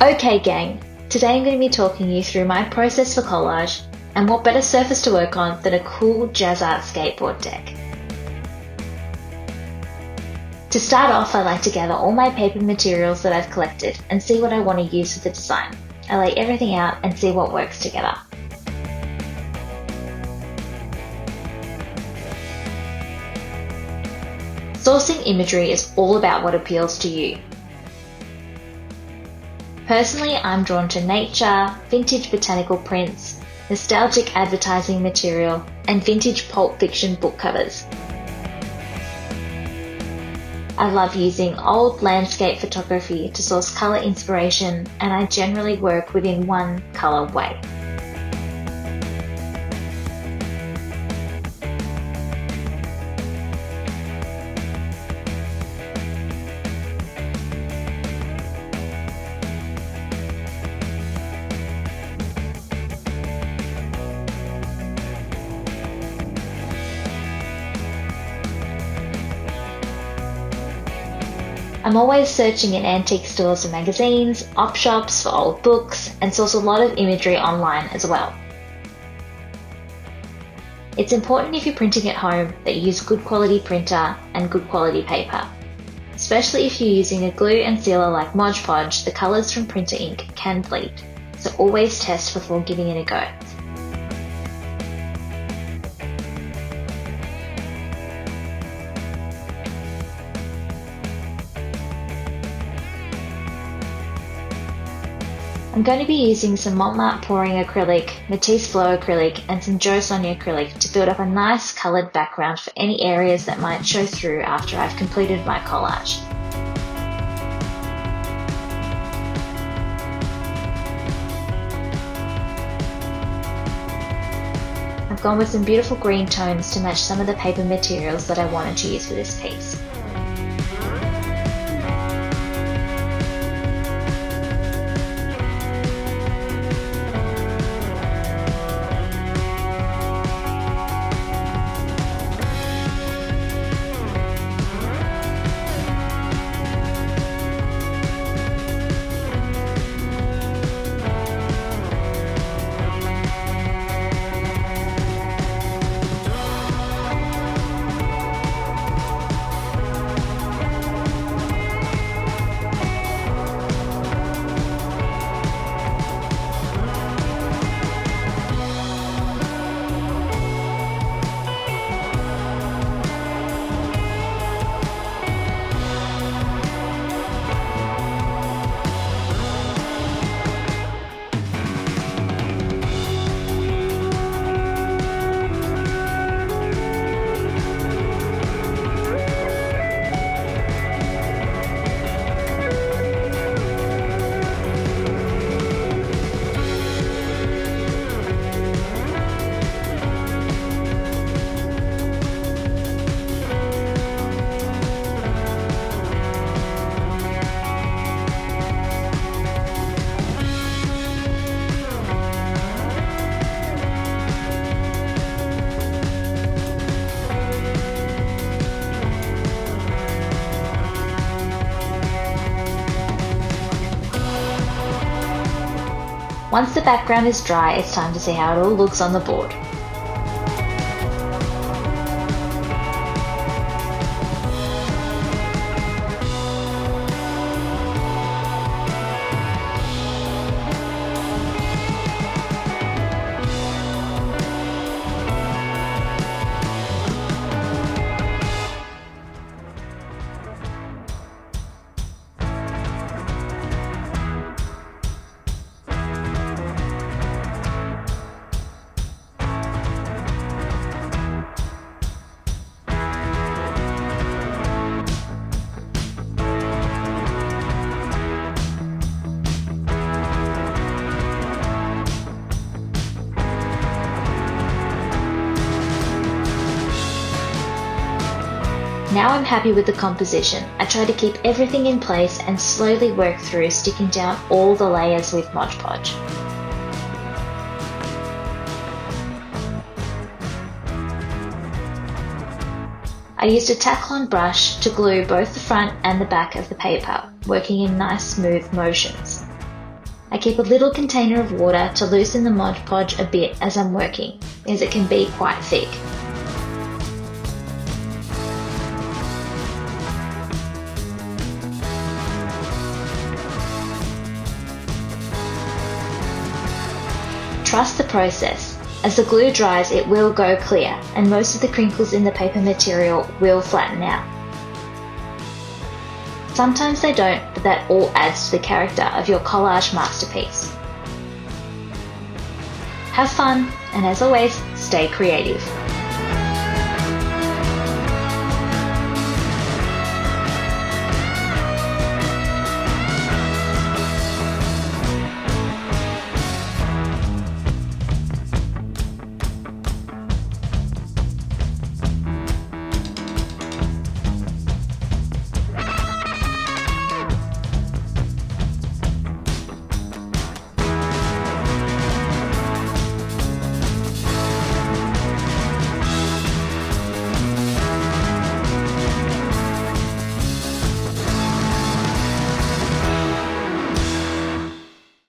Okay gang, today I'm going to be talking you through my process for collage, and what better surface to work on than a cool jazz art skateboard deck. To start off, I like to gather all my paper materials that I've collected and see what I want to use for the design. I lay everything out and see what works together. Sourcing imagery is all about what appeals to you. Personally, I'm drawn to nature, vintage botanical prints, nostalgic advertising material, and vintage pulp fiction book covers. I love using old landscape photography to source colour inspiration, and I generally work within one colour way. I'm always searching in antique stores for magazines, op shops for old books, and source a lot of imagery online as well. It's important if you're printing at home that you use good quality printer and good quality paper. Especially if you're using a glue and sealer like Mod Podge, the colours from printer ink can bleed, so always test before giving it a go. I'm going to be using some Montmartre pouring acrylic, Matisse flow acrylic, and some Jo Sonja acrylic to build up a nice coloured background for any areas that might show through after I've completed my collage. I've gone with some beautiful green tones to match some of the paper materials that I wanted to use for this piece. Once the background is dry, it's time to see how it all looks on the board. Now I'm happy with the composition. I try to keep everything in place and slowly work through sticking down all the layers with Mod Podge. I used a tack-on brush to glue both the front and the back of the paper, working in nice smooth motions. I keep a little container of water to loosen the Mod Podge a bit as I'm working, as it can be quite thick. Trust the process. As the glue dries, it will go clear, and most of the crinkles in the paper material will flatten out. Sometimes they don't, but that all adds to the character of your collage masterpiece. Have fun, and as always, stay creative.